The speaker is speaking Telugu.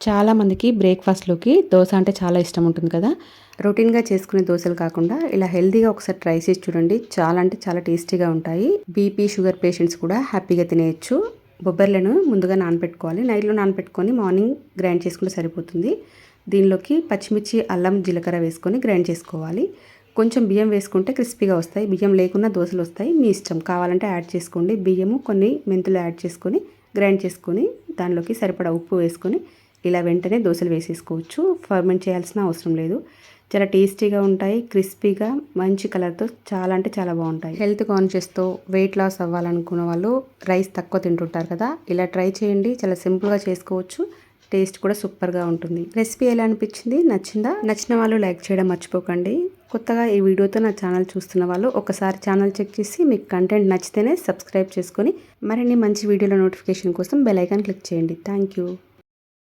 చాలామందికి బ్రేక్ఫాస్ట్లోకి దోశ అంటే చాలా ఇష్టం ఉంటుంది కదా. రొటీన్గా చేసుకునే దోశలు కాకుండా ఇలా హెల్తీగా ఒకసారి ట్రై చేసి చూడండి. చాలా అంటే చాలా టేస్టీగా ఉంటాయి. బీపీ షుగర్ పేషెంట్స్ కూడా హ్యాపీగా తినేయచ్చు. బొబ్బర్లను ముందుగా నానపెట్టుకోవాలి. నైట్లో నానపెట్టుకొని మార్నింగ్ గ్రైండ్ చేసుకుంటే సరిపోతుంది. దీనిలోకి పచ్చిమిర్చి, అల్లం, జీలకర్ర వేసుకొని గ్రైండ్ చేసుకోవాలి. కొంచెం బియ్యం వేసుకుంటే క్రిస్పీగా వస్తాయి. బియ్యం లేకున్నా దోశలు వస్తాయి, మీ ఇష్టం. కావాలంటే యాడ్ చేసుకోండి. బియ్యము కొన్ని మెంతులు యాడ్ చేసుకొని గ్రైండ్ చేసుకొని దానిలోకి సరిపడా ఉప్పు వేసుకొని ఇలా వెంటనే దోశలు వేసేసుకోవచ్చు. ఫర్మెంట్ చేయాల్సిన అవసరం లేదు. చాలా టేస్టీగా ఉంటాయి, క్రిస్పీగా మంచి కలర్తో చాలా అంటే చాలా బాగుంటాయి. హెల్త్ కాన్షియస్తో వెయిట్ లాస్ అవ్వాలనుకున్న వాళ్ళు రైస్ తక్కువ తింటుంటారు కదా, ఇలా ట్రై చేయండి. చాలా సింపుల్గా చేసుకోవచ్చు. టేస్ట్ కూడా సూపర్గా ఉంటుంది. రెసిపీ ఎలా అనిపించింది? నచ్చిందా? నచ్చిన వాళ్ళు లైక్ చేయడం మర్చిపోకండి. కొత్తగా ఈ వీడియోతో నా ఛానల్ చూస్తున్న వాళ్ళు ఒకసారి ఛానల్ చెక్ చేసి మీకు కంటెంట్ నచ్చితేనే సబ్స్క్రైబ్ చేసుకొని మరిన్ని మంచి వీడియోల నోటిఫికేషన్ కోసం బెల్ ఐకాన్ క్లిక్ చేయండి. Thank you.